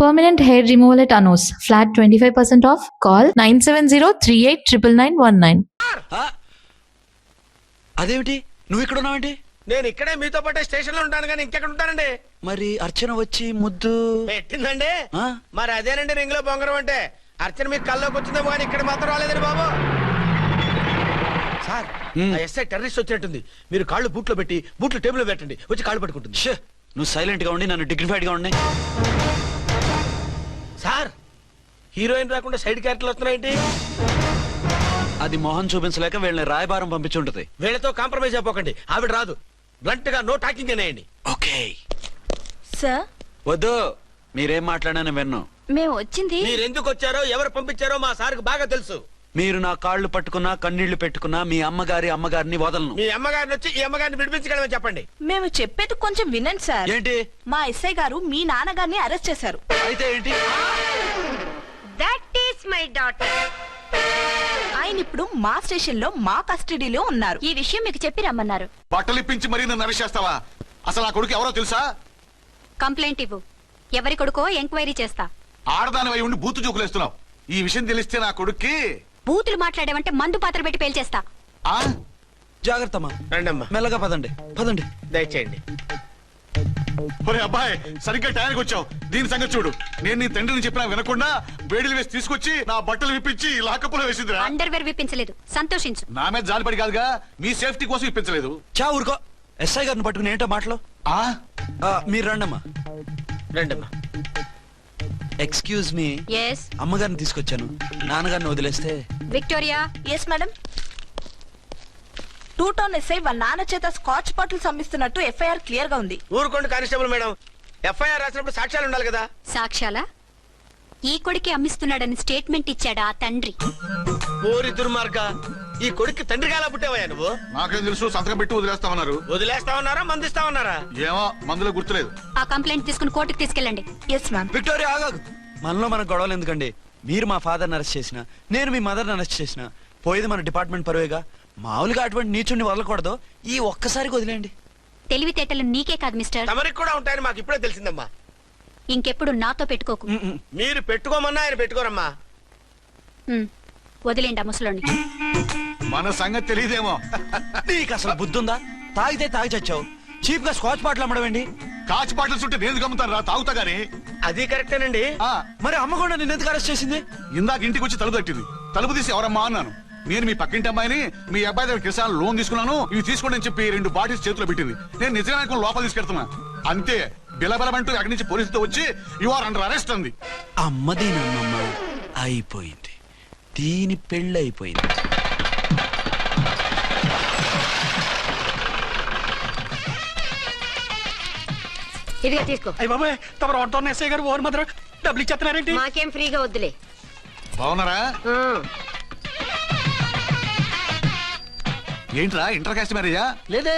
Permanent hair removal at Anos. Flat 25% off. Call 970-389919. అదేమిటి నువ్వు ఇక్కడ ఉన్నావేంటి? నేను ఇక్కడే మీతో పాటే స్టేషన్ లో ఉంటాను కానీ ఇంకెక్కడ ఉంటానండి. మరి అర్చన వచ్చి ముద్దు పెట్టిందండి. ఆ? మరి అదేనండి రింగ్ లో బొంగరం అంటే. అర్చన మీకు కల్లోకి వచ్చిందేమో కానీ ఇక్కడ మాత్రం రాలేదండి బాబు. సార్ ఎస్ఐ టెర్రరిస్ట్ వచ్చినట్టుంది. మీరు కాళ్ళు బూట్లో పెట్టి బూట్లు టేబుల్ లో పెట్టండి, వచ్చి కాళ్ళు పట్టుకుంటుంది. షే, నువ్వు సైలెంట్ గా ఉండి నన్ను డిగ్నిఫైడ్ గా ఉండి. సార్ హీరోయిన్ రాకుండా సైడ్ క్యారెక్టర్లు వస్తున్నాయేంటి? అది మొహం చూపించలేక వీళ్ళని రాయబారం పంపించుంటది. వీళ్ళతో కాంప్రమైజ్ అయిపోకండి, ఆవిడ రాదు. బ్లంట్ గా నో టాకింగ్ అనేయండి. ఓకే సార్ వద్దు, మీరేం మాట్లాడానని విన్ను. మేము వచ్చింది మీరు ఎందుకు వచ్చారో ఎవరు పంపించారో మా సార్కు బాగా తెలుసు. మీరు నా కాళ్ళు పట్టుకున్నా కన్నీళ్లు పెట్టుకున్నా మీ అమ్మగారిని వదలను. మీ అమ్మగారిని వచ్చి ఈ అమ్మగారిని విడిపించగలమని చెప్పండి. మేము చెప్పేది కొంచెం వినండి సార్. ఏంటి? మా ఎస్ఐ గారు మీ నాన్నగారిని అరెస్ట్ చేశారు. అయితే ఏంటి? That is my daughter. ఆయన ఇప్పుడు మా స్టేషన్ లో మా కస్టడీలో ఉన్నారు. ఈ విషయం మీకు చెప్పి రమ్మన్నారు. బట్టలిప్పించి మరీ నన్ను అరెస్ట్ చేస్తావా? అసలు ఆ కొడుకు ఎవరో తెలుసా? కంప్లైంట్ ఇవ్వు. ఎవరి కొడుకో ఎంక్వైరీ చేస్తా. ఆడదానివై ఉండి బూతు జోకులేస్తున్నావు. ఈ విషయం తెలిస్తే నా కొడుక్కి బూతులు మాట్లాడేవంటే మందు పాత్ర పెట్టి పేల్చేస్తా. ఆ జాగ్రత్తమ్మా, రండమ్మా, మెల్లగా పదండి పదండి. దయచేయండి. ఒరే అబ్బాయి, సరిగ్గా టైంకి వచ్చావు. దీని సంగతి చూడు. నేను నీ తండ్రిని చెప్పినా వినకుండా వేడిలు వేసి తీసుకొచ్చి నా బట్టలు విప్పించి లాకప్పులో వేసిందిరా. అండర్వేర్ విప్పించలేదు, సంతోషించు. నా మీద జాలిపడి కాదుగా, మీ సేఫ్టీ కోసం ఇప్పించలేదు. చా ఊరుకో. ఎస్ఐ గారిని పట్టుకుని ఏంటో మాటలు. ఆ మీరు రండమ్మా. రండమ్మా. Excuse me. ఎస్ అమ్మగారిని తీసుకొచ్చాను. నాన్నగారిని వదిలేస్తే. Victoria. Yes madam. 2 town SI వాళ్ళ నాన్న చేత స్కాచ్ బాటిల్స్ అమ్మిస్తున్నట్టు ఎఫ్ఐఆర్ క్లియర్ గా ఉంది. ఊరుకోండి కానిస్టేబుల్ మేడం. ఎఫ్ఐఆర్ రాసినప్పుడు సాక్ష్యాలు ఉండాలి కదా. సాక్ష్యాలా? ఈ కొడుకే అమ్మిస్తున్నాడని స్టేట్మెంట్ ఇచ్చాడా ఆ తండ్రి? ఓరి దుర్మార్గ, ఈ కొడుక్కి తండ్రిగా ఎలా పుట్టావయ్యా నువ్వు? నాకేం తెలుసు, సంతకం పెట్టి వదిలేస్తామన్నారు. వదిలేస్తామన్నారా మందిస్తామన్నారా? ఏమో, మందులో గుర్తులేదు. ఆ కంప్లైంట్ తీసుకుని కోర్టుకు తీసుకెళ్ళండి. Yes ma'am. విక్టోరియా ఆగాగు. మనలో మన గొడవలు ఎందుకండి? మీరు మా ఫాదర్ని అరెస్ట్ చేసిన, నేను మీ మదర్ని అరెస్ట్ చేసిన, పోయేది మన డిపార్ట్మెంట్ పరువేగా. మామూలుగా అటువంటి నీచుని వదలకూడదు. ఈ ఒక్కసారికి వదిలేండి. తెలివితేటలు నీకే కాదు మిస్టర్, తమరికి కూడా ఉంటాయని మాకు ఇప్పుడే తెలిసిందమ్మా. ఇంకెప్పుడు నాతో పెట్టుకోకు. మీరు పెట్టుకోమన్నా ఆయన పెట్టుకోరమ్మా. వదిలేండి ఆ ముసలోని. మన సంగతి తెలియదేమో. నీకు అసలు బుద్ధుందా? తాగితే తాగి చచ్చావు. చీప్ గా స్కాచ్ బాటిల్ అమ్మడమేండి. కాచి బాటలు ఉంటే నేను గమ్ముతాను రా, తాగుతా గానీ. అది కరెక్టేనండి. మరి అమ్మ కూడా నిన్ను ఎందుకు అరెస్ట్ చేసింది? ఇందాక ఇంటికి వచ్చి తలుపు తట్టింది. తలుపు తీసి ఎవరమ్మా అన్నాను. నేను మీ పక్కింటి అమ్మాయిని, మీ అబ్బాయి దగ్గర కిసాన్ లోన్ తీసుకున్నాను, ఇవి తీసుకోండి అని చెప్పి 2 బాటిల్స్ చేతిలో పెట్టింది. నేను నిజంగా లోపల తీసుకెళ్తున్నా. అంతే, బిలబలమంటూ అక్కడి నుంచి పోలీసుతో వచ్చి యు ఆర్ అండర్ అరెస్ట్ అంది. అమ్మదీనమ్మమ్మ అయిపోయింది. దీని పెళ్ళి అయిపోయింది. ఇదిగా తీసుకో. అయ్య బాబాయ్, తమరు ఆటో ఎస్ఐ గారు ఓవర్ మాత్రం డబ్బులు ఇచ్చేస్తున్నారేంటి? మాకేం ఫ్రీగా వద్దులే. బాగున్నారా? ఏంట్రా ఇంటర్ కాస్ట్ మ్యారేజా? లేదే.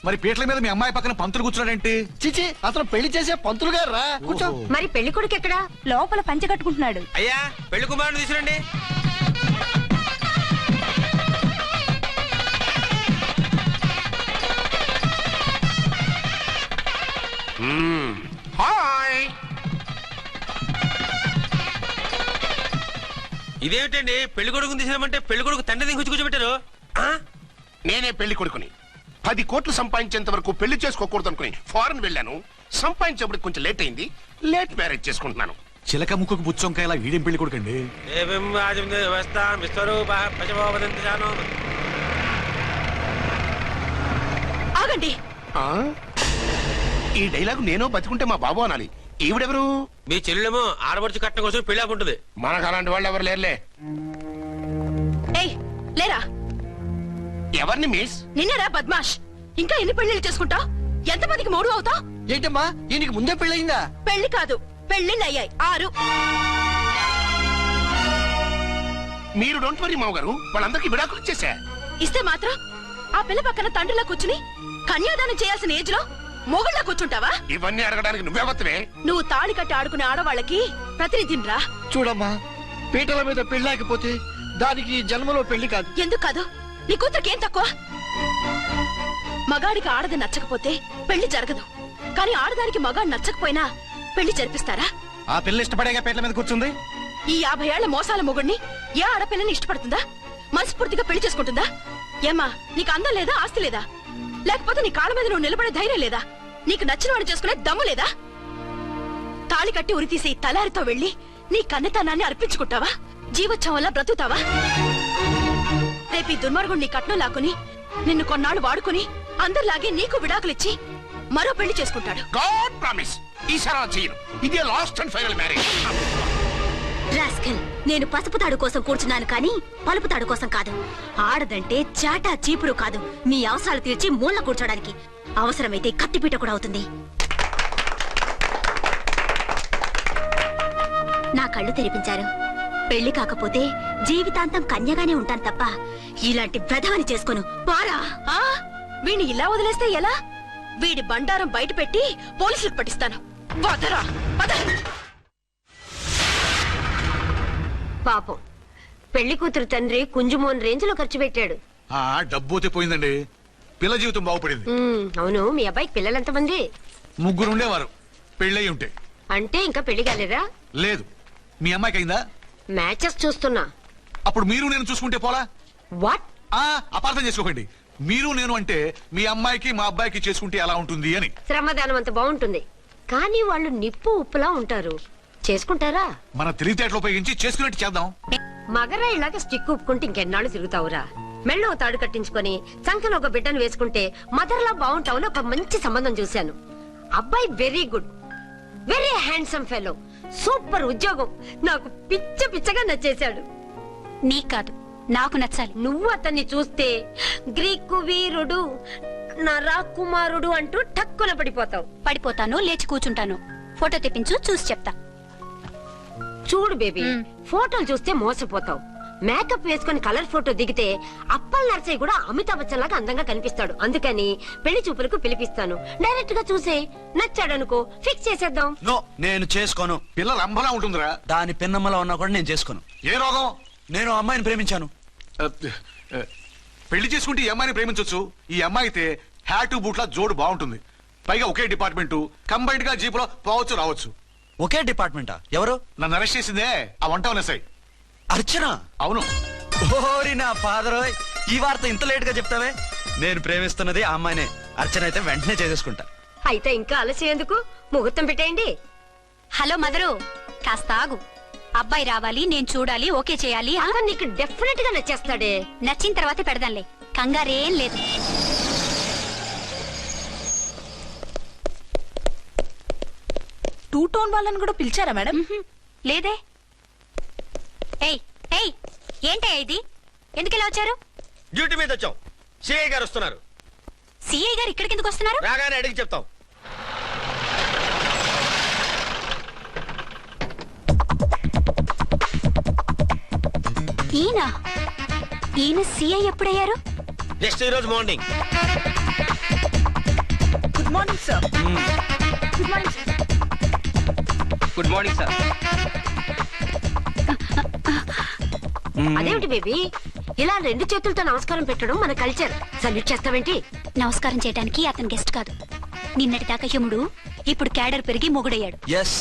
మరి పీటల మీద మీ అమ్మాయి పక్కన పంతులు కూర్చున్నాడేంటి? చిచి, అతను పెళ్లి చేసే పంతులు గారు రా. కూర్చో. మరి పెళ్లి కొడుకు ఎక్కడా? లోపల పంచె కట్టుకుంటున్నాడు. అయ్యా, పెళ్లి కుమారుని తీసుకురండి. హాయ్. ఇదేమిటండి, పెళ్లి కొడుకుని తీసినామంటే పెళ్లి కొడుకు తండ్రిని కూర్చోబెట్టారు. నేనే పెళ్లి కొడుకుని 10 కోట్లు సంపాదించేంత వరకు పెళ్లి చేసుకోకూడదు అనుకుని ఫారెన్ వెళ్ళాను. సంపాదించేప్పుడు కొంచెం లేట్ అయింది. లేట్ మ్యారేజ్ చేసుకుంటున్నాను. చిలక ముక్కుకు బుచ్చొంకాయలా వీడేం పెళ్లి కొడుకండి? ఆగండి. ఈ డైలాగ్ నేను బతికుంటే మా బాబు అనాలి. ఈవిడెవరు? మీ చెల్లెమో ఆడబడుచు కట్నం కోసం పెళ్లి ఆపుంటది. మనకు అలాంటి వాళ్ళు ఎవరు లేరులే. ఏయ్ లేరా. ఎవరిని మిస్? నిన్నరా బద్మాష్. ఇంకా ఎన్ని పెళ్లిళ్ళు చేసుకుంటా? ఎంతమందికి మూడు అవుతా? ఏంటమ్మా, ఈయనకి ముందే పెళ్ళయిందా? పెళ్లి కాదు, పెళ్లిళ్ళు అయ్యాయి 6. మీరు డోంట్ వరీ మావ గారు, వాళ్ళందరికీ విడాకులు ఇచ్చేసా. ఇస్తే మాత్రం ఆ పిల్ల పక్కన తండ్రిలా కూర్చుని కన్యాదానం చేయాల్సిన ఏజ్ లో మొగుళ్ళ కూర్చుంటావా? ఇవన్నీ అడగడానికి నువ్వెవత్తవే? నువ్వు తాళి కట్టి ఆడుకునే ఆడవాళ్ళకి ప్రతినిధిరా. చూడమ్మా, పీటల మీద పెళ్ళాకపోతే దానికి జన్మలో పెళ్లి కాదు. ఎందుకు కాదు? నీ కూతురికేం తక్కువ? మగాడికి ఆడది నచ్చకపోతే పెళ్లి జరగదు. కానీ ఆడదానికి మగాడు నచ్చకపోయినా పెళ్లి జరిపిస్తారా? ఆ పిల్ల ఇష్టపడేగా పీటల మీద కూర్చుంది. ఈ 50 ఏళ్ల మోసాల మొగుడిని ఏ ఆడపిల్లని ఇష్టపడుతుందా? మనస్ఫూర్తిగా పెళ్లి చేసుకుంటుందా? ఏమ్మా, నీకు అందం లేదా, ఆస్తి లేదా? లేకపోతే నీ కాళ్ళ మీద నువ్వు నిలబడే ధైర్యం లేదా? నీకు నచ్చిన వాడు చేసుకునే దమ్ము లేదా? తాళి కట్టి ఉరితీసే ఈ తలారితో వెళ్లి నీ కన్నెతనాన్ని అర్పించుకుంటావా? జీవోత్సవంలా బ్రతుకుతావా? రేపు ఈ దుర్మార్గుడు నీ కట్నం లాక్కుని నిన్ను కొన్నాళ్ళు వాడుకుని అందరిలాగే నీకు విడాకులిచ్చి మరో పెళ్లి చేసుకుంటాడు. గాడ్ ప్రామిస్ ఈసారి అలా చేయను. ఇదే last and final marriage. Rascal, నేను పసుపు తాడు కోసం కూర్చున్నాను కానీ పలుపు తాడు కోసం కాదు. ఆడదంటే చాటా చీపురు కాదు, నీ అవసరాలు తీర్చి మూల కూర్చోడానికి. అవసరమైతే కత్తిపీట కూడా అవుతుంది. నా కళ్ళు తెరిపించారు. పెళ్లి కాకపోతే జీవితాంతం కన్యగానే ఉంటాను తప్ప ఇలాంటి ప్రధాని చేసుకోను. పారా! వీణ్ణి ఇలా వదిలేస్తే ఎలా? వీడి బండారం బయట పెట్టి పోలీసులకు పట్టిస్తాను. వదరా, వద. పాపం పెళ్లి కూతురు తండ్రి కుంజుమోన్ రేంజ్ లో ఖర్చు పెట్టాడు. ఆ డబ్బు అయితే పోయిందండి, పిల్ల జీవితం బాగుపడింది. అవును, మీ అబ్బాయికి పిల్లలు ఎంతమంది? 3 ఉండేవారు, పెళ్ళయి ఉంటే. అంటే ఇంకా పెళ్లి కాలేదా? లేదు. మీ అమ్మాయికి అయిందా? మ్యాచెస్ చూస్తున్నా. అప్పుడు మీరు నేను చూసుకుంటే పోలా? వాట్? అపార్థం చేసుకోకండి. మీరు నేను అంటే మీ అమ్మాయికి మా అబ్బాయికి చేసుకుంటే ఎలా ఉంటుంది అని. శ్రమదానం అంత బాగుంటుంది, కానీ వాళ్ళు నిప్పు ఉప్పులా ఉంటారు. చేసుకుంటారా? మన తెలివితేటలు ఉపయోగించి చేసుకున్నట్టు చేద్దాం. మగరా ఇలాగ స్టిక్ ఉప్పుకుంటే ఇంకెన్నాళ్ళు తిరుగుతావురా? మెళ్ళో తాడు కట్టించుకొని సంఖ్యలో ఒక బిడ్డను వేసుకుంటే మదర్లా బాగుంటావుని ఒక మంచి సంబంధం చూశాను. అబ్బాయి very good, very handsome fellow, super ఉద్యోగం. నాకు పిచ్చగా నచ్చేశాడు. నీకు కాదు, నాకు నచ్చాలి. నువ్వు అతన్ని చూస్తే గ్రీకు వీరుడు, నా రాకుమారుడు అంటూ టక్కున పడిపోతావు. పడిపోతాను, లేచి కూర్చుంటాను. ఫోటో తెప్పించు, చూసి చెప్తా. చూడు బేబీ, ఫోటోలు చూస్తే మోసపోతావు. మేకప్ వేసుకుని కలర్ ఫోటో దిగితే అప్పల్ నర్సయ్య కూడా అమితాబ్ బచ్చన్ లాగా అందంగా కనిపిస్తాడు. అందుకని పెళ్లి చూపులకు పిలిపిస్తాను. డైరెక్ట్ గా చూసే నచ్చాడనుకో, ఫిక్స్ చేసేద్దాం. నో, నేను చేసుకోను. పిల్ల రంభలా ఉంటుందిరా. దాని పిన్నమ్మలా ఉన్నా కూడా నేను చేసుకోను. ఏ రోగం? నేను ఆ అమ్మాయిని ప్రేమించాను. పెళ్లి చేసుకుంటే ఈ అమ్మాయిని ప్రేమించొచ్చు. ఈ అమ్మాయి అయితే హ్యాటు బూట్ల జోడు బాగుంటుంది. పైగా ఒకే డిపార్ట్మెంట్, కంబైన్డ్ గా జీపులో పోవచ్చు రావచ్చు. ఒకే డిపార్ట్మెంటా? ఎవరు? నన్ను అరెస్ట్ చేసిందే ఆ వంట ఎస్ఐ. అర్చన? అవును. ఓరి నా ఫాదర్, ఈ వార్త ఇంత లేట్ గా చెప్తావే. నేను ప్రేమిస్తున్నది ఆ అమ్మాయినే. అర్చన అయితే వెంటనే చేసేసుకుంటా. అయితే ఇంకా ఆలస్యం ఎందుకు, ముహూర్తం పెట్టేయండి. హలో మదరు, కాస్త ఆగు. అబ్బాయి రావాలి, నేను చూడాలి, ఓకే చేయాలి. అతను నీకు డెఫినెట్ గా నచ్చేస్తాడే. నచ్చిన తర్వాత పెడదాంలే, కంగారేం లేదు. టూ టోన్ వాళ్ళని కూడా పిలిచారా మేడం? లేదే. ఏయ్ ఏయ్, ఏంటయ్యా ఇది? ఎందుకు ఇలా వచ్చారు? డ్యూటీ మీద వచ్చాం. సిఐ గారు వస్తున్నారు. సిఐ గారు ఇక్కడికి ఎందుకు వస్తున్నారు? రాగానే అడిగి చెప్తాం. ఈయన సిఐ ఎప్పుడయ్యారు? నెక్స్ట్ ఈ రోజు morning. Good morning sir. Good morning sir. Good morning sir. అదేమిటి బేబీ, ఇలా 2 చేతులతో నమస్కారం పెట్టడం మన కల్చర్. సల్యూట్ చేస్తావేంటి? నమస్కారం చేయడానికి అతను గెస్ట్ కాదు. నిన్నటి దాకా యముడు, ఇప్పుడు క్యాడర్ పెరిగి మొగుడయ్యాడు. ఎస్,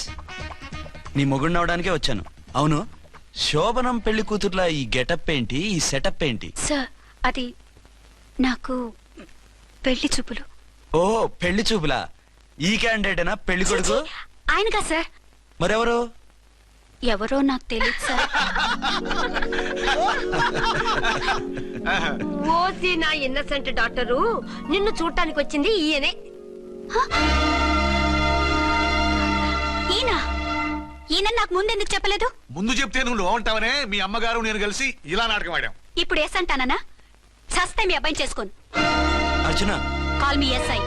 నీ మొగుడిని అవడానికే వచ్చాను. అవును, శోభనం పెళ్లి కూతుర్లా ఈ గెటప్ ఏంటి, ఈ సెటప్ ఏంటి? సార్, అది నాకు పెళ్లి చూపులు. ఓ, పెళ్లి చూపులా? ఈ క్యాండిడేటేనా పెళ్లి కొడుకు? ఆయనగా సార్. మరెవరు? ఎవరో నాకు తెలియదు సార్. ఓసి నా ఇన్నసెంట్ డాక్టరు, నిన్ను చూడటానికి వచ్చింది ఈయనే. ఈయన నాకు ముందెందుకు చెప్పలేదు? ముందు చెప్తే నువ్వు బాగుంటావనే మీ అమ్మగారు నేను కలిసి ఇలా నాటకం ఆడాం. ఇప్పుడు ఎస్ అంటానా? సస్తే మీ అబ్బాయిని చేసుకోను. అర్చన, కాల్ మీ ఎస్ఐ.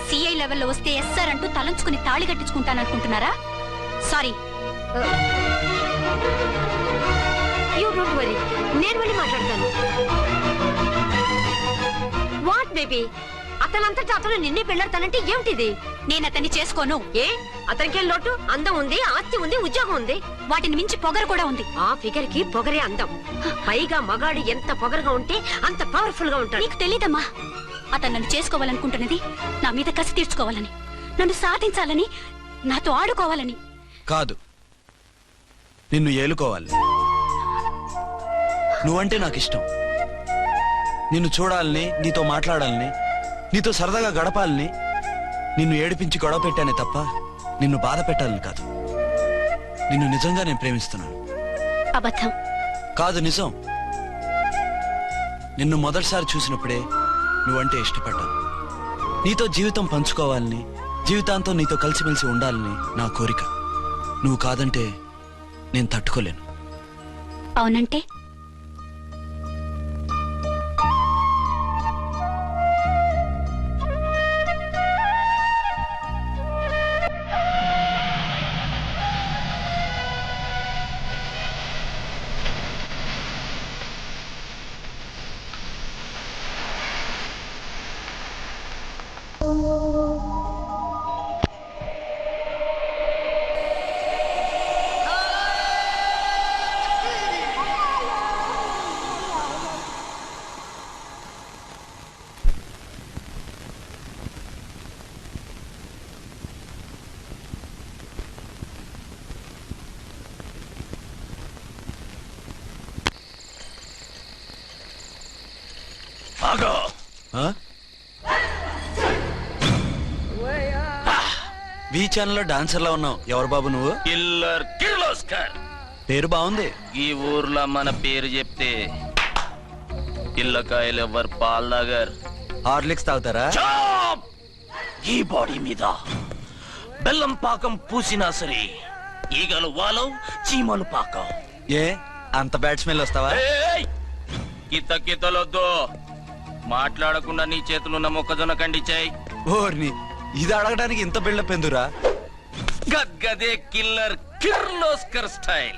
సిఐ లెవెల్లో వస్తే ఎస్ఆర్ అంటూ తలంచుకుని తాళి కట్టించుకుంటాననుకుంటున్నారా? సారీ. యూ డోంట్ వరీ, నేను వెళ్ళి మాట్లాడతాను. వాట్ బేబీ, అతనంతటా అతను నిన్నే పెళ్ళాడతానంటే ఏమిటిది? నేను అతన్ని చేసుకోను. ఏ, అతనికేం లోటు? అందం ఉంది, ఆస్తి ఉంది, ఉద్యోగం ఉంది. వాటిని మించి పొగరు కూడా ఉంది. ఆ ఫిగర్ కి పొగరే అందం. పైగా మగాడు ఎంత పొగరుగా ఉంటే అంత పవర్ఫుల్ గా ఉంటాడు. నీకు తెలీదమ్మా, అతను నన్ను చేసుకోవాలనుకుంటున్నది నా మీద కసి తీర్చుకోవాలని, నన్ను సాధించాలని, నాతో ఆడుకోవాలని. కాదు, నిన్ను ఏలుకోవాలి. నువ్వంటే నాకు ఇష్టం. నిన్ను చూడాలని, నీతో మాట్లాడాలని, నీతో సరదాగా గడపాలని, నిన్ను ఏడిపించి గొడవ పెట్టానే తప్ప నిన్ను బాధ పెట్టాలని కాదు. నిన్ను నిజంగా నేను ప్రేమిస్తున్నాను. అబద్ధం. కాదు, నిజం. నిన్ను మొదటిసారి చూసినప్పుడే నువ్వంటే ఇష్టపడ్డాను. నీతో జీవితం పంచుకోవాలని, జీవితాంతం నీతో కలిసిమెలిసి ఉండాలని నా కోరిక. నువ్వు కాదంటే నేను తట్టుకోలేను. అవునంటే ఆ? వి ఛానల్లో డాన్సర్లా ఉన్నావు. ఎవరు బాబు నువ్వు? కిల్లర్ కిర్లోస్కర్. పేరు బాగుంది. ఈ ఊర్లో మన పేరు చెప్తే పిల్లకాయలు ఎవరు పాల్ దగ్గర హార్లిక్స్ తాగుతారా? ఈ బాడీ మీద బెల్లం పాకం పూసినా సరే ఈగలు వాలవు, చీమలు పాకం. ఏ అంత బ్యాడ్ స్మెల్ వస్తావా? కితలొద్దు. మాట్లాడకుండా నీ చేతులున్న మొక్కజొన్న కండిచాయి. ఓర్ని, ఇది అడగడానికి ఇంత బిల్డప్ ఎందురా? గద్గదే కిల్లర్ కిర్లోస్కర్ స్టైల్.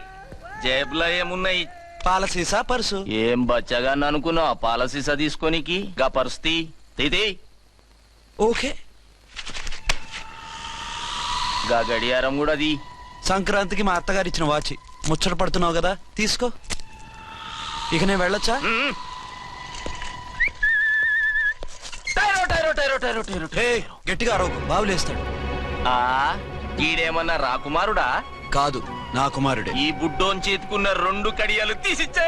జేబులో ఏమున్నాయి? పాల సీసా, పర్సు. ఏం బచ్చగా అనుకున్నావు? పాల సీసా తీసుకోనికి గా పరిస్థితి తీది. ఓకే. గా గడియారం కూడా అది. సంక్రాంతికి మా అత్తగారు ఇచ్చిన వాచి. ముచ్చట పడుతున్నావు కదా, తీసుకో. ఇక నేను వెళ్ళొచ్చా? గట్టిగా అరవకు, బావులేస్తాడు. ఈడేమన్నా రాకుమారుడా? కాదు, నా కుమారుడే. ఈ బుడ్డోన్ చేతుకున్న 2 కడియాలు తీసిచ్చా.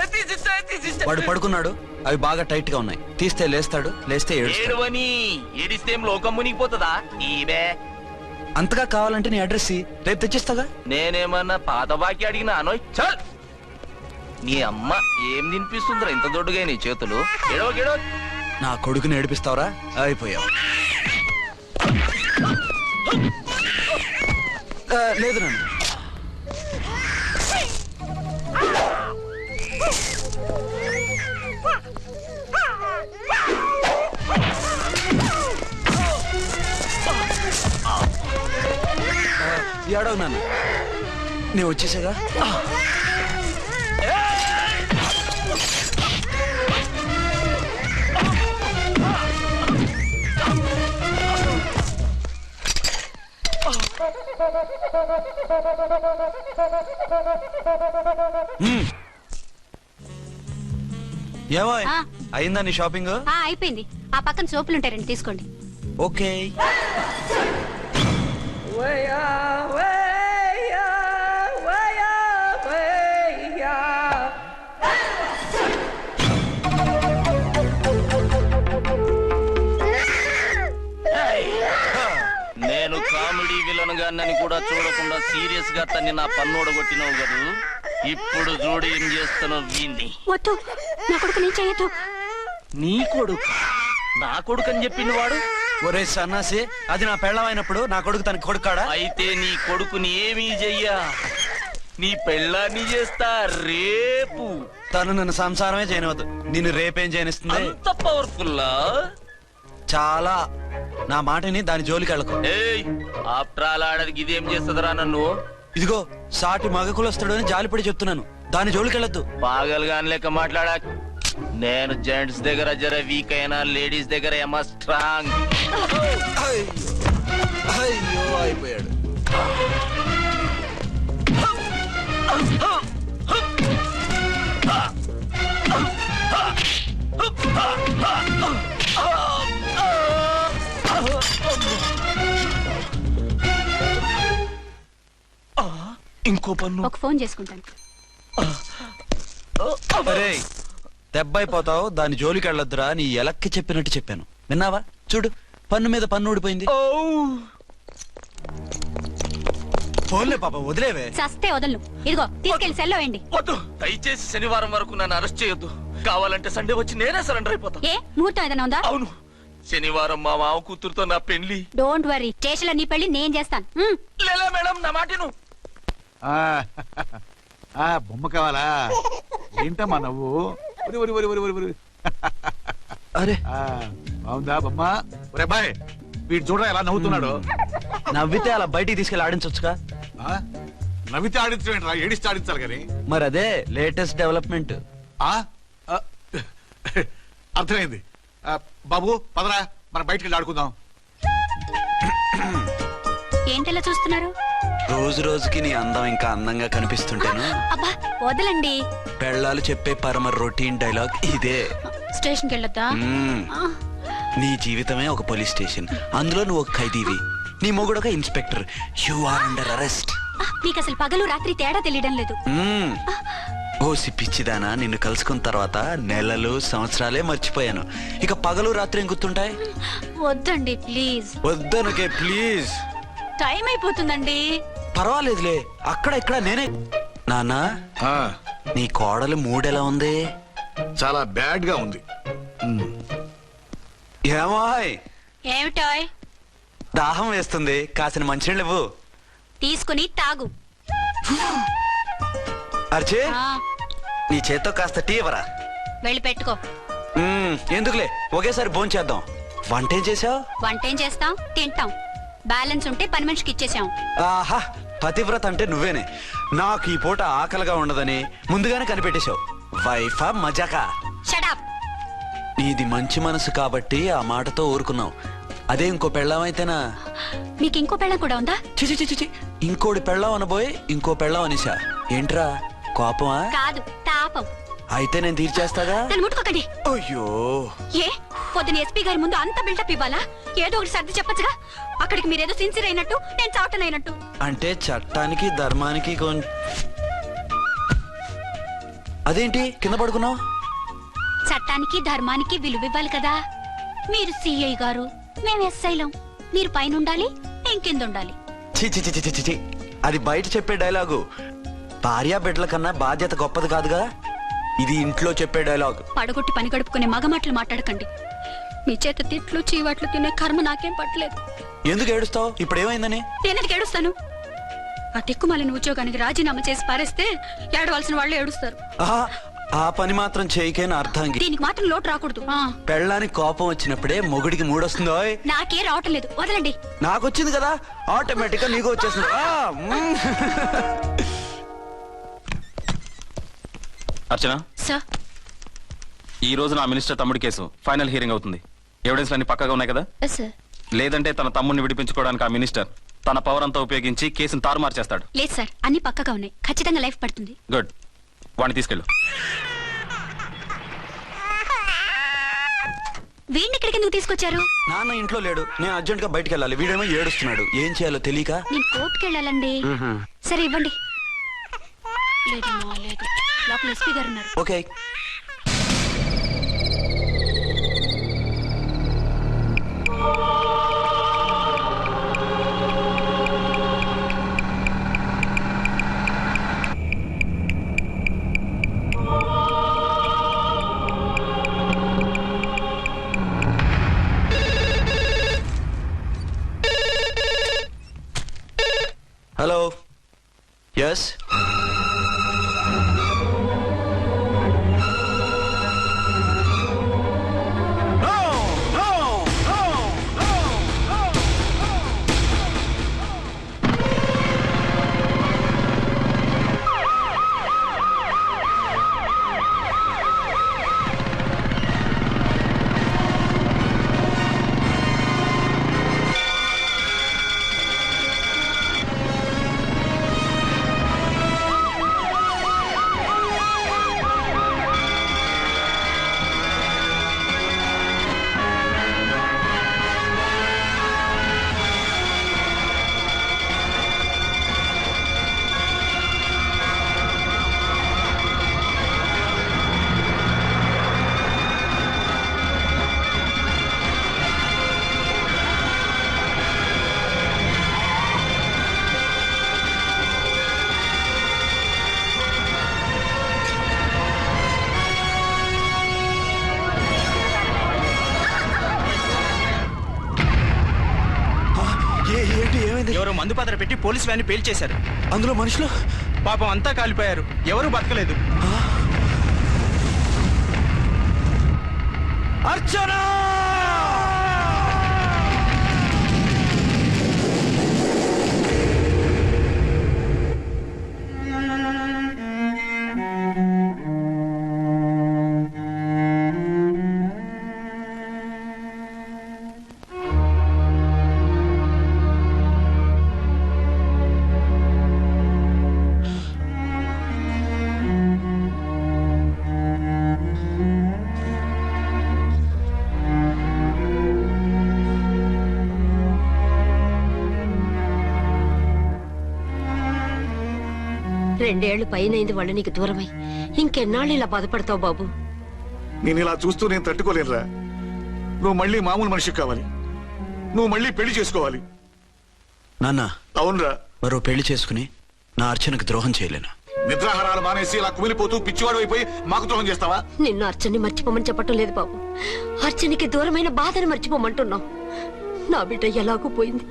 వాడు పడుకున్నాడు, అవి బాగా టైట్ గా ఉన్నాయి. తీస్తే లేస్తాడు, లేస్తే ఏడుస్తాడు. ఏడువని ఏడిస్తే లోకం మునిగిపోతుందా? ఈబే అంతగా కావాలంటే నీ అడ్రస్ రేపు తెచ్చిస్తాగా. నేనేమన్నా పాత బాకి అడిగినా అనోయ్. చల్, నీ అమ్మ ఏం తినిపిస్తుందిరా ఇంత దొడ్డుగా నీ చేతులు? గెడో నా కొడుకుని ఏడిపిస్తావరా? అయిపోయావు. లేదు నన్ను. ఏడవు నాన్న, నేను వచ్చేసాగా. ఏమో అయిందా నీ షాపింగ్? అయిపోయింది. ఆ పక్కన సోపులుంటాయి, రండి తీసుకోండి. ఓకే. నేను కామెడీ విలన్ గాన్నని కూడా చూడకుండా సీరియస్ గా తన్ని నా పన్నోడ కొట్టినావు కదూ. ఇప్పుడు చూడు ఏం చేస్తున్నావు వీణ్ణి. వద్దు, నా కొడుకు నేను చేయొద్దు. నీ కొడుకు? నా కొడుకు అని చెప్పింది వాడు. ఒరే సన్నాసి, అది నా పెళ్ళమైనప్పుడు నా కొడుకు తన కొడుకాడా? అయితే నీ కొడుకుని ఏమీ చెయ్యా, నీ పెళ్ళాన్ని చేస్తా రేపు. తను నన్ను సంసారమే చేయనవద్దు, నిన్ను రేపేం చేయనిస్తుంది? అంత పవర్ఫుల్లా? చాలా. నా మాటని దాని జోలికి వెళ్ళకు. ఆఫ్టర్ ఆల్ ఆడదికి ఇదేం చేస్తుందిరా నన్ను? ఇదిగో సాటి మగకులు వస్తాడు అని జాలిపడి చెప్తున్నాను, దాని జోలికి వెళ్ళొద్దు. పాగలుగాని లెక్క మాట్లాడా. నేను జెంట్స్ దగ్గర జర వీక్ అయినా లేడీస్ దగ్గర ఏమో స్ట్రాంగ్. అయ్యో అయిపోయాడు. పన్ను ఒక ఫోన్ చేసుకుంటాను. అరే దెబ్బైపోతావు, దాని జోలికి వెళ్ళొద్దురా. నీ ఎలక్కి చెప్పినట్టు చెప్పాను, విన్నావా? చూడు, పన్ను మీద పన్ను ఊడిపోయింది. ఫోన్లే పాప, వదిలేవే. సస్తే వదలను. ఇదిగో తీసుకెళ్లి సెల్లో వేయండి. వద్దు, దయచేసి శనివారం వరకు నన్ను అరెస్ట్ చేయొద్దు. కావాలంటే సండే వచ్చి నేనే సరెండర్ అయిపోతా. ఏ ముహూర్తం ఏదైనా ఉందా? అవును, శనివారం మా మామ కూతురుతో నా పెళ్లి. డోంట్ వరీ, స్టేషన్ లో నీ పెళ్లి నేను చేస్తాను. లేలా మేడం, నా మాటను. బొమ్మ కావాలా? ఏంటమ్మా నవ్వు? అరే బాగుందా బొమ్మ? ఒరే బాయ్, వీడు చూడరా ఎలా నవ్వుతున్నాడు. నవ్వితే అలా బయటికి తీసుకెళ్ళి ఆడించొచ్చుగా. నవ్వితే ఆడించడం, ఏడిస్తే ఆడించాలి కానీ. మరి అదే లేటెస్ట్ డెవలప్మెంట్. అర్థమైంది. బాబు పదరా, మనం బయటికి వెళ్ళి ఆడుకుందాం. ఏంటలా చూస్తున్నారు? రోజు రోజుకి నీ అందం ఇంకా అందంగా కనిపిస్తుంటాను. అబ్బా వదలండి. పెళ్ళాలు చెప్పే పరమ రొటీన్ డైలాగ్ ఇదే. స్టేషన్కి వెళ్ళొద్దా? నీ జీవితమే ఒక పోలీస్ స్టేషన్, అందులో నువ్వు ఒక ఖైదీవి, నీ మొగుడు ఒక inspector. You are under arrest. మీకు అసలు పగలు రాత్రి తేడా తెలియడం లేదు. ఓ పిచ్చిదానా, నిన్ను కలుసుకున్న తర్వాత నెలలు సంవత్సరాలే మర్చిపోయాను. ఇక పగలు రాత్రి ఏం గుర్తుంటాయి? వద్దండి ప్లీజ్. వద్దనుకే ప్లీజ్. టైం అయిపోతుందండి. పర్వాలేదులే, అక్కడ ఇక్కడ నేనే. నానా, నీ కోడలు మూడెలా ఉంది? చాలా బ్యాడ్ గా ఉంది. ఏమాయ్? ఏమిటాయ్? దాహం వేస్తుంది, కాసిన మంచినీళ్ళు ఇవ్వు. తీసుకుని తాగు. అర్చే, నీ చేత్తో కాస్త టీ ఇవ్వరా. వెళ్ళి పెట్టుకో. ఎందుకులే, ఒకేసారి భోంచేద్దాం. వంటేం చేసావు? వంటేం చేస్తాం, తింటాం. బ్యాలెన్స్ ఉంటే పని మనిషికి ఇచ్చేసాం. ఆహా, పతివ్రత అంటే నువ్వేనే. నాకు ఈ పూట ఆకలిగా ఉండదని ముందుగానే కనిపెట్టేశావు. వైఫా మజాకా? షటప్. నీది మంచి మనసు కాబట్టి ఆ మాటతో ఊరుకున్నావు. అదే ఇంకో పెళ్ళాం అయితేనా? మీకు ఇంకో పెళ్ళం కూడా ఉందా? చిచి చిచి చి, ఇంకోటి పెళ్ళాం అనబోయి ఇంకో పెళ్ళాం అనేసా. ఏంట్రా కోపమా? కాదు, తాపం. అయితే నేను తీర్చేస్తాగా. నన్ను ముట్టుకోకండి. అయ్యో, ఏ పొద్దున ఎస్పీ గారి ముందు అంత బిల్డప్ ఇవ్వాలా? ఏదో ఒకటి సర్ది చెప్పచ్చుగా. అక్కడికి మీరేదో సిన్సియర్ అయినట్టు, నేను చావటం అయినట్టు. అంటే చట్టానికి ధర్మానికి అదేంటి కింద పడుకున్నావు? చట్టానికి ధర్మానికి విలువ ఇవ్వాలి కదా. మీరు సిఐ గారు, మేము ఎస్ఐలం. మీరు పైన ఉండాలి, నేను కింద ఉండాలి. చిచి చిచి చిచి చి, అది బయట చెప్పే డైలాగు. భార్యా బిడ్డల కన్నా బాధ్యత గొప్పది కాదుగా. ఇది ఇంట్లో చెప్పే డైలాగ్. పడగొట్టి పని గడుపుకునే మగమాటలు మాట్లాడకండి. మీ చేత తిట్లు చీవాట్లు తినే కర్మ నాకేం పట్టలేదు. ఎందుకు ఏడుస్తావు? ఇప్పుడు ఏమైందని? నేనెందుకు ఏడుస్తాను? ఆ తిక్కుమాలిన ఉద్యోగానికి రాజీనామా చేసి పారేస్తే ఏడవలసిన వాళ్ళు ఏడుస్తారు. ఆ పని మాత్రం చేయకేన అర్థంగి. దీనికి మాత్రం లోటు రాకూడదు. పెళ్ళానికి కోపం వచ్చినప్పుడే మొగుడికి మూడొస్తుందో. నాకే రావటం లేదు, వదలండి. నాకు వచ్చింది కదా, ఆటోమేటిక్ గా నీకు వచ్చేసింది. అర్చన సార్, ఈ రోజు నా మినిస్టర్ తమ్ముడి కేసు ఫైనల్ హియరింగ్ అవుతుంది. ఎవిడెన్స్ అన్ని పక్కగా ఉన్నాయి కదా? సార్. లేదంటే తన తమ్ముడిని విడిపించుకోవడానికి ఆ మినిస్టర్ తన పవర్ అంతా ఉపయోగించి కేసును తారుమారు చేస్తాడు. లేదు సార్, అన్ని పక్కగా ఉన్నాయి. ఖచ్చితంగా లైఫ్ పడుతుంది. గుడ్, వాడిని తీసుకెళ్ళు. వీడిని ఇక్కడికి ఎందుకు తీసుకొచ్చారు? నాన్న ఇంట్లో లేడు, నేను అర్జెంట్ గా బయటికి వెళ్ళాలి. వీడేమో ఏడుస్తున్నాడు, ఏం చేయాలో తెలియక. నేను కోర్టుకి వెళ్ళాలండి. సరే ఇవ్వండి. లేదు లేదు, లోపల ఎస్పీ గారు ఉన్నారు. ఓకే. Hello, yes. మందుపాత్ర పెట్టి పోలీస్ వ్యాన్ పేల్చేశారు. అందులో మనుషులు పాపం అంతా కాలిపోయారు, ఎవరు బతకలేదు. అర్చనా! రెండేళ్లు పైనైంది వాళ్ళు నీకు దూరమై. ఇంకెన్నాళ్ళు ఇలా బాధపడతావు బాబు? నేను ఇలా చూస్తూ నేను తట్టుకోలేనురా. నువ్వు మళ్ళీ మామూలు మనిషి కావాలి. నువ్వు మళ్ళీ పెళ్లి చేసుకోవాలి. నాన్న, అవునరా. మరో పెళ్లి చేసుకుని నా అర్చనకు ద్రోహం చేయలేను. నిద్రాహారాలు మానేసి ఇలా కుమిలిపోతూ పిచ్చివాడు అయిపోయి మాకు ద్రోహం చేస్తావా? నిన్ను అర్చన్ని మర్చిపోమని చెప్పటం లేదు బాబు. అర్చనికి దూరమైన బాధని మర్చిపోమంటున్నావు. నా బిడ్డ ఎలాగూ పోయింది,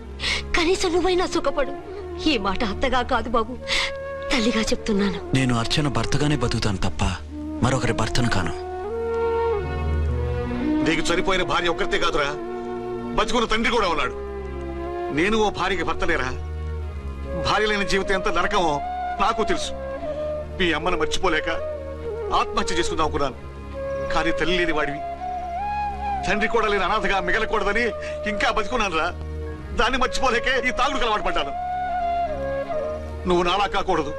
కనీసం నువ్వైనా సుఖపడు. ఈ మాట అత్తగా కాదు బాబు, తల్లిగా చెప్తున్నాను. నేను అర్చన భర్తగానే బతుకుతాను తప్ప మరొకరి భర్తను కాను. నీకు చనిపోయిన భార్య ఒక్కరితే కాదురా, బతుకున్న తండ్రి కూడా ఉన్నాడు. నేను ఓ భార్యకి భర్తనేరా. భార్య లేని జీవితం ఎంత నరకమో నాకు తెలుసు. మీ అమ్మను మర్చిపోలేక ఆత్మహత్య చేసుకుందాం అనుకున్నాను. కానీ తల్లి లేని వాడివి, తండ్రి కూడా లేని అనాథగా మిగలకూడదని ఇంకా బతుకున్నాను రా. దాన్ని మర్చిపోలేకే ఈ తాగుడుకు అలవాటు పడ్డాను. నువ్వు నాలా కాకూడదు,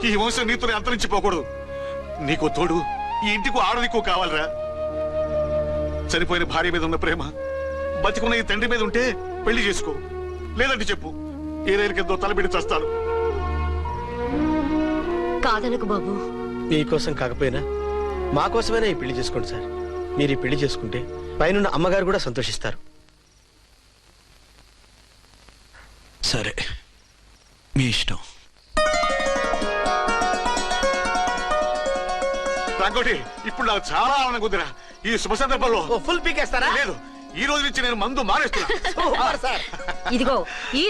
ఈ వంశం నీతోనే అంతరించిపోకూడదు. నీకు తోడు ఈ ఇంటికి ఆడదికు కావాలిరా. చనిపోయిన భార్య మీద ఉన్న ప్రేమ బతికున్న ఈ తండ్రి మీద ఉంటే పెళ్లి చేసుకో. లేదంటే చెప్పు, ఏ రైలు కిందో తలబిడి చస్తాను. కాదనకు బాబు. మీకోసం కాకపోయినా మా కోసమైనా ఈ పెళ్లి చేసుకోండి సార్. మీరు ఈ పెళ్లి చేసుకుంటే పైన అమ్మగారు కూడా సంతోషిస్తారు. సరే, మీ ఇష్టం. రంగోటి, ఇప్పుడు నాకు చాలా ఆనందంగా ఉందిరా. ఈ శుభ సందర్భంలో ఫుల్ పీకేస్తారా? లేదు, ఈ రోజు నుంచి నేను మందు మానేస్తున్నా. ఇదిగో ఈ